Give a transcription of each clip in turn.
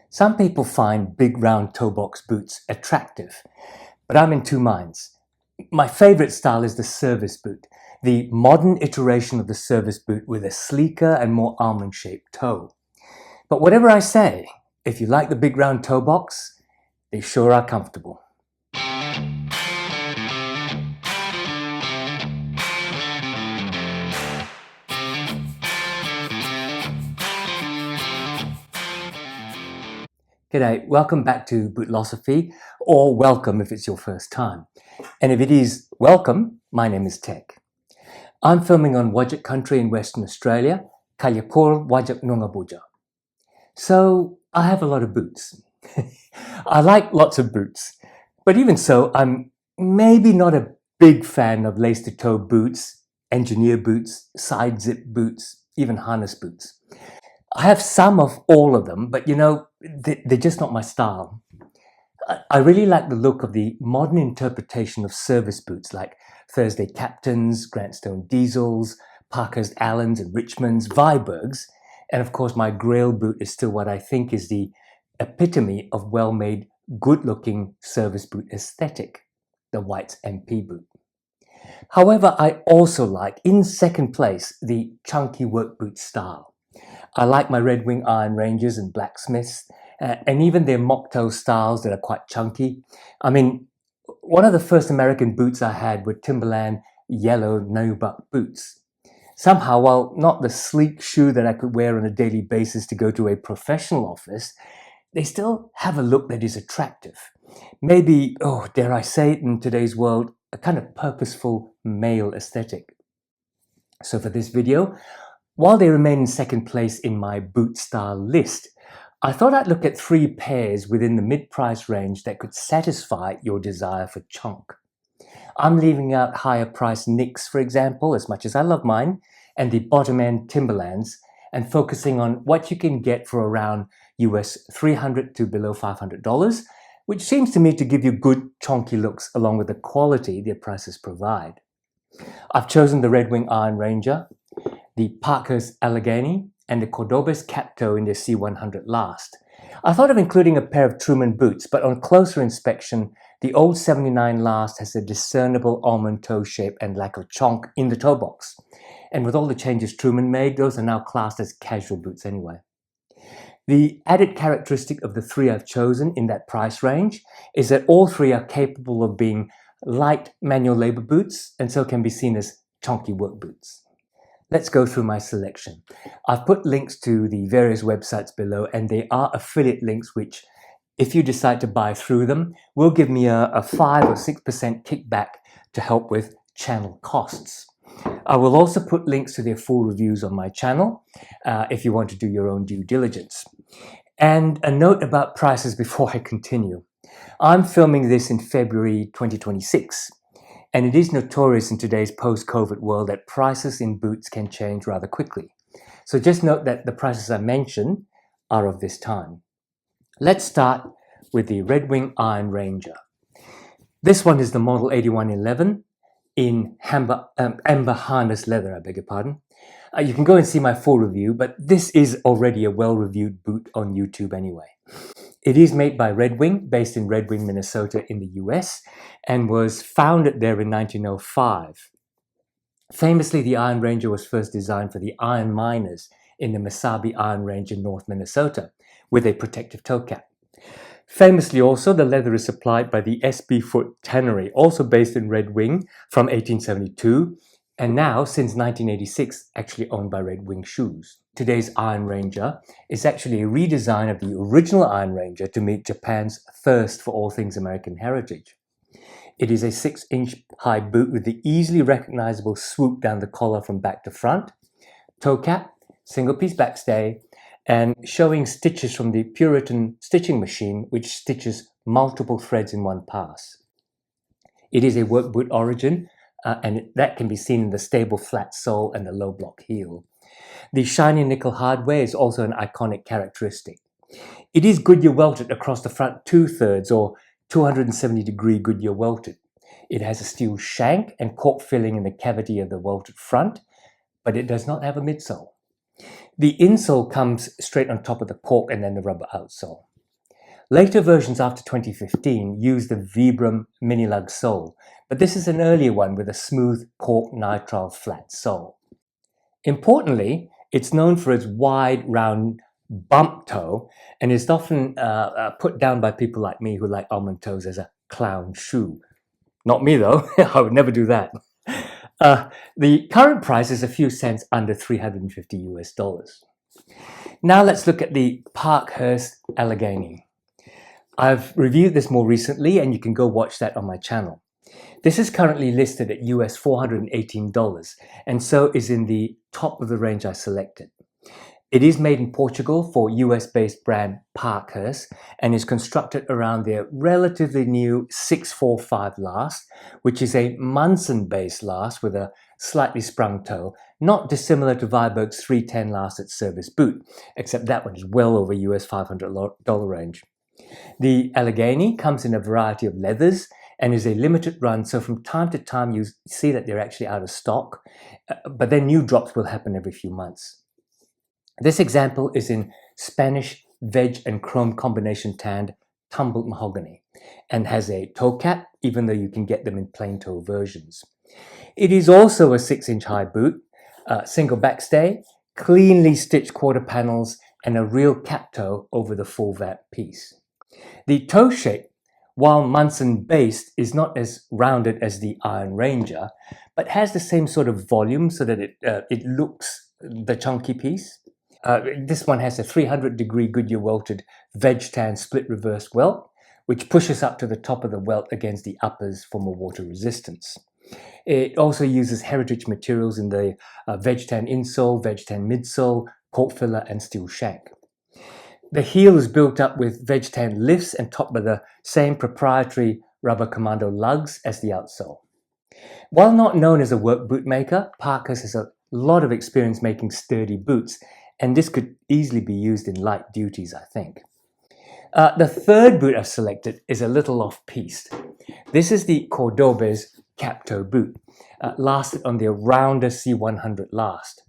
Some people find big round-toe-box boots attractive, but I'm in two minds. My favorite style is the service boot, the modern iteration of the service boot with a sleeker and more almond-shaped toe. But whatever I say, if you like the big round toe box, they sure are comfortable. G'day, welcome back to Bootlosophy, or welcome if it's your first time. And if it is welcome, my name is Tech. I'm filming on Wajak country in Western Australia, Kalyapur Wajak Nungabuja. So I have a lot of boots. I like lots of boots, but even so, I'm maybe not a big fan of lace-to-toe boots, engineer boots, side zip boots, even harness boots. I have some of all of them, but they're just not my style. I really like the look of the modern interpretation of service boots like Thursday Captains, Grantstone Diesels, Parkhurst Allens and Richmonds, Vibergs, and of course my Grail boot is still what I think is the epitome of well-made, good-looking service boot aesthetic, the White's MP boot. However, I also like, in second place, the chunky work boot style. I like my Red Wing Iron Rangers and Blacksmiths, and even their mock-toe styles that are quite chunky. I mean, one of the first American boots I had were Timberland yellow nubuck boots. Somehow, while not the sleek shoe that I could wear on a daily basis to go to a professional office, they still have a look that is attractive. Maybe, dare I say it in today's world, a kind of purposeful male aesthetic. So for this video, while they remain in second place in my boot style list, I thought I'd look at three pairs within the mid-price range that could satisfy your desire for chunk. I'm leaving out higher priced Nicks, for example, as much as I love mine, and the bottom end Timberlands, and focusing on what you can get for around US $300 to below $500, which seems to me to give you good chunky looks along with the quality their prices provide. I've chosen the Red Wing Iron Ranger, the Parkhurst Allegany, and the Cordobes cap toe in their C100 last. I thought of including a pair of Truman boots, but on closer inspection, the old 79 last has a discernible almond toe shape and lack of chonk in the toe box. And with all the changes Truman made, those are now classed as casual boots anyway. The added characteristic of the three I've chosen in that price range is that all three are capable of being light manual labor boots and so can be seen as chunky work boots. Let's go through my selection. I've put links to the various websites below, and they are affiliate links which, if you decide to buy through them, will give me a 5 or 6% kickback to help with channel costs. I will also put links to their full reviews on my channel if you want to do your own due diligence. And a note about prices before I continue. I'm filming this in February 2026. And it is notorious in today's post-COVID world that prices in boots can change rather quickly. So just note that the prices I mention are of this time. Let's start with the Red Wing Iron Ranger. This one is the model 8111 in amber harness leather, I beg your pardon. You can go and see my full review, but this is already a well-reviewed boot on YouTube anyway. It is made by Red Wing, based in Red Wing, Minnesota in the US, and was founded there in 1905. Famously, the Iron Ranger was first designed for the iron miners in the Mesabi Iron Range in North Minnesota, with a protective toe cap. Famously also, the leather is supplied by the SB Foot Tannery, also based in Red Wing from 1872, and now, since 1986, actually owned by Red Wing Shoes. Today's Iron Ranger is actually a redesign of the original Iron Ranger to meet Japan's thirst for all things American heritage. It is a 6-inch high boot with the easily recognizable swoop down the collar from back to front, toe cap, single-piece backstay, and showing stitches from the Puritan stitching machine, which stitches multiple threads in one pass. It is a work boot origin, and that can be seen in the stable flat sole and the low block heel. The shiny nickel hardware is also an iconic characteristic. It is Goodyear welted across the front 2/3 or 270-degree Goodyear welted. It has a steel shank and cork filling in the cavity of the welted front, but it does not have a midsole. The insole comes straight on top of the cork and then the rubber outsole. Later versions after 2015 used the Vibram mini lug sole, but this is an earlier one with a smooth cork nitrile flat sole. Importantly, it's known for its wide, round bump toe and is often put down by people like me who like almond toes as a clown shoe. Not me though, I would never do that. The current price is a few cents under 350 US dollars. Now let's look at the Parkhurst Allegany. I've reviewed this more recently and you can go watch that on my channel. This is currently listed at US $418 and so is in the top of the range I selected. It is made in Portugal for US-based brand Parkhurst and is constructed around their relatively new 645 last, which is a Munson-based last with a slightly sprung toe, not dissimilar to Viberg's 310 last at Service Boot, except that one is well over US $500 range. The Allegany comes in a variety of leathers and is a limited run, so from time to time you see that they're actually out of stock, but then new drops will happen every few months. This example is in Spanish veg and chrome combination tanned tumbled mahogany and has a toe cap, even though you can get them in plain toe versions. It is also a 6-inch high boot, single backstay, cleanly stitched quarter panels, and a real cap toe over the full vamp piece. The toe shape, while Munson based, is not as rounded as the Iron Ranger, but has the same sort of volume so that it looks the chunky piece. This one has a 300-degree Goodyear welted veg tan split reverse welt, which pushes up to the top of the welt against the uppers for more water resistance. It also uses heritage materials in the veg tan insole, veg tan midsole, cork filler, and steel shank. The heel is built up with veg tan lifts and topped by the same proprietary rubber commando lugs as the outsole. While not known as a work boot maker, Parkhurst has a lot of experience making sturdy boots, and this could easily be used in light duties, I think. The third boot I've selected is a little off-piste. This is the Cordobes cap-toe boot, lasted on the rounder C100 last.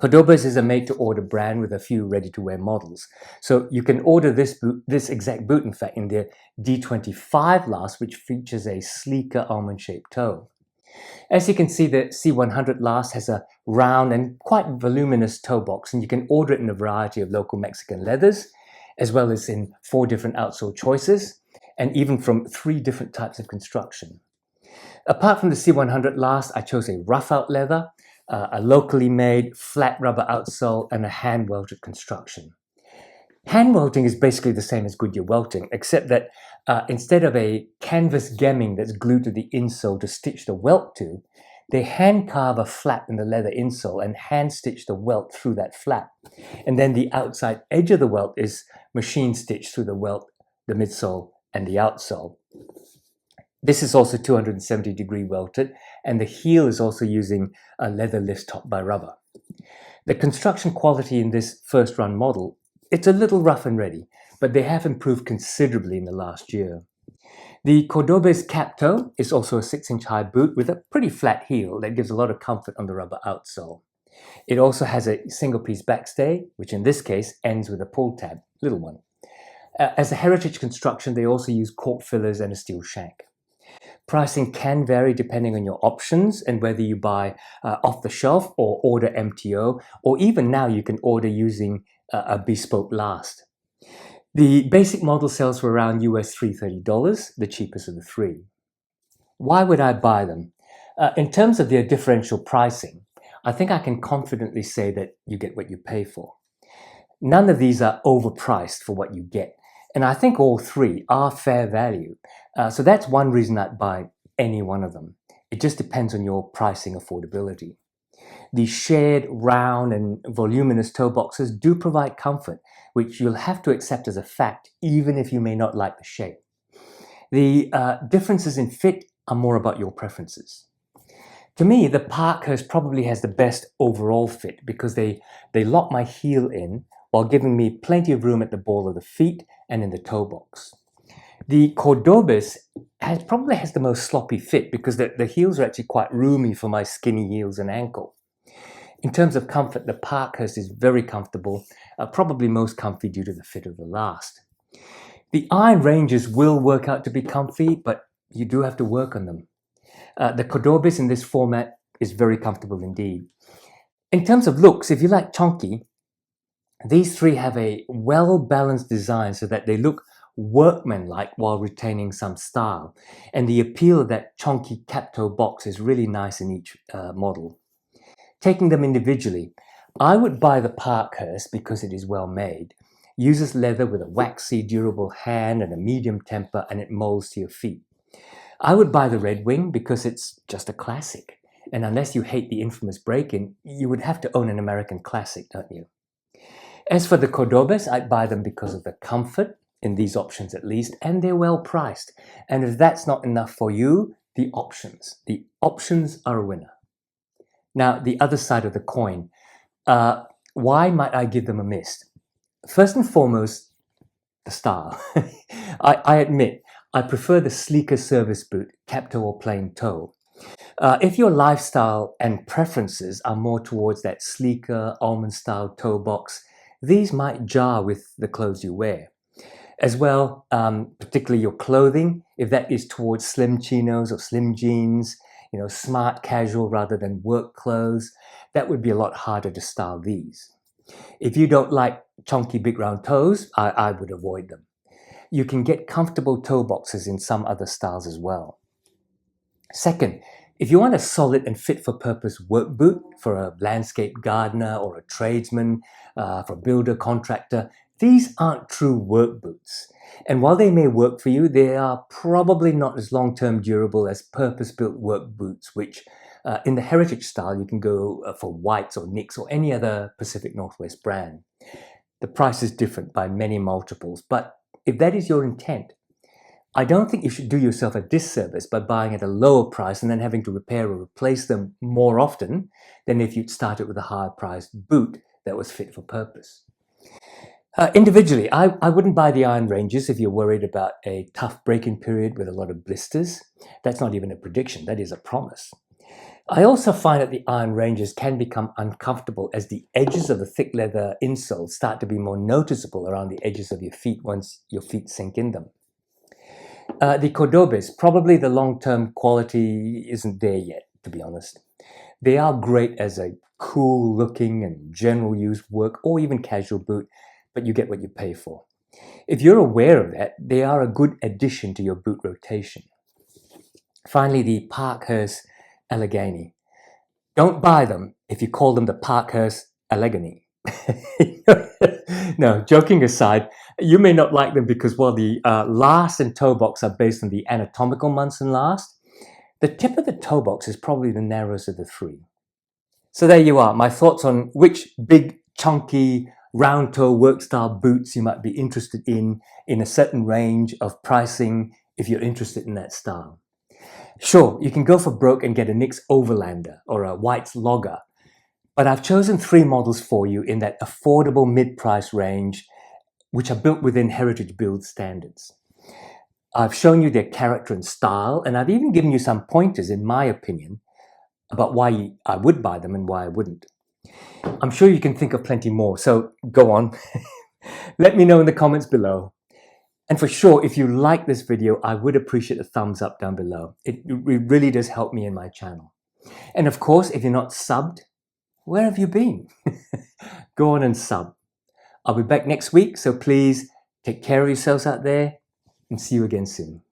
Cordobes is a made-to-order brand with a few ready-to-wear models. So you can order this exact boot, in fact, in their D25 last, which features a sleeker almond-shaped toe. As you can see, the C100 last has a round and quite voluminous toe box, and you can order it in a variety of local Mexican leathers, as well as in 4 different outsole choices, and even from 3 different types of construction. Apart from the C100 last, I chose a rough-out leather, a locally made flat rubber outsole, and a hand-welted construction. Hand welting is basically the same as Goodyear welting, except that instead of a canvas gemming that's glued to the insole to stitch the welt to, they hand carve a flap in the leather insole and hand stitch the welt through that flap. And then the outside edge of the welt is machine stitched through the welt, the midsole, and the outsole. This is also 270-degree welted, and the heel is also using a leather lift topped by rubber. The construction quality in this first-run model, it's a little rough and ready, but they have improved considerably in the last year. The Cordobes cap toe is also a 6-inch high boot with a pretty flat heel that gives a lot of comfort on the rubber outsole. It also has a single-piece backstay, which in this case ends with a pull tab, little one. As a heritage construction, they also use cork fillers and a steel shank. Pricing can vary depending on your options and whether you buy off the shelf or order MTO, or even now you can order using a bespoke last. The basic model sells for around US $330, the cheapest of the 3. Why would I buy them? In terms of their differential pricing, I think I can confidently say that you get what you pay for. None of these are overpriced for what you get, and I think all 3 are fair value. So that's one reason I'd buy any one of them. It just depends on your pricing affordability. The shared, round, and voluminous toe boxes do provide comfort, which you'll have to accept as a fact, even if you may not like the shape. The differences in fit are more about your preferences. To me, the Parkhurst probably has the best overall fit because they lock my heel in while giving me plenty of room at the ball of the feet and in the toe box. The Cordobes probably has the most sloppy fit because the heels are actually quite roomy for my skinny heels and ankle. In terms of comfort, the Parkhurst is very comfortable, probably most comfy due to the fit of the last. The iron ranges will work out to be comfy, but you do have to work on them. The Cordobes in this format is very comfortable indeed. In terms of looks, if you like chunky, these three have a well-balanced design so that they look workmanlike while retaining some style. And the appeal of that chunky cap-toe box is really nice in each model. Taking them individually, I would buy the Parkhurst because it is well made. Uses leather with a waxy, durable hand and a medium temper, and it molds to your feet. I would buy the Red Wing because it's just a classic. And unless you hate the infamous break-in, you would have to own an American classic, don't you? As for the Cordobes, I'd buy them because of the comfort, in these options at least, and they're well priced. And if that's not enough for you, the options. The options are a winner. Now, the other side of the coin. Why might I give them a miss? First and foremost, the style. I admit, I prefer the sleeker service boot, cap-toe or plain toe. If your lifestyle and preferences are more towards that sleeker, almond-style toe box, these might jar with the clothes you wear. As well, particularly your clothing, if that is towards slim chinos or slim jeans, smart casual rather than work clothes, that would be a lot harder to style these. If you don't like chunky big round toes, I would avoid them. You can get comfortable toe boxes in some other styles as well. Second, if you want a solid and fit-for-purpose work boot for a landscape gardener or a tradesman, for a builder, contractor, these aren't true work boots. And while they may work for you, they are probably not as long-term durable as purpose-built work boots, which in the heritage style, you can go for Whites or Nicks or any other Pacific Northwest brand. The price is different by many multiples, but if that is your intent, I don't think you should do yourself a disservice by buying at a lower price and then having to repair or replace them more often than if you'd started with a higher priced boot that was fit for purpose. Individually, I wouldn't buy the iron ranges if you're worried about a tough break-in period with a lot of blisters. That's not even a prediction, that is a promise. I also find that the iron ranges can become uncomfortable as the edges of the thick leather insoles start to be more noticeable around the edges of your feet once your feet sink in them. The Cordobes, probably the long-term quality isn't there yet, to be honest. They are great as a cool-looking and general-use work or even casual boot, but you get what you pay for. If you're aware of that, they are a good addition to your boot rotation. Finally, the Parkhurst Allegany. Don't buy them if you call them the Parkhurst Allegany. No, joking aside, you may not like them because while the last and toe box are based on the anatomical Munson last, the tip of the toe box is probably the narrowest of the three. So there you are, my thoughts on which big, chunky, round toe work style boots you might be interested in a certain range of pricing if you're interested in that style. Sure, you can go for broke and get a Nicks Overlander or a White's Logger, but I've chosen 3 models for you in that affordable mid-price range, which are built within heritage build standards. I've shown you their character and style, and I've even given you some pointers, in my opinion, about why I would buy them and why I wouldn't. I'm sure you can think of plenty more, so go on. Let me know in the comments below. And for sure, if you like this video, I would appreciate a thumbs up down below. It really does help me in my channel. And of course, if you're not subbed, where have you been? Go on and sub. I'll be back next week, so please take care of yourselves out there and see you again soon.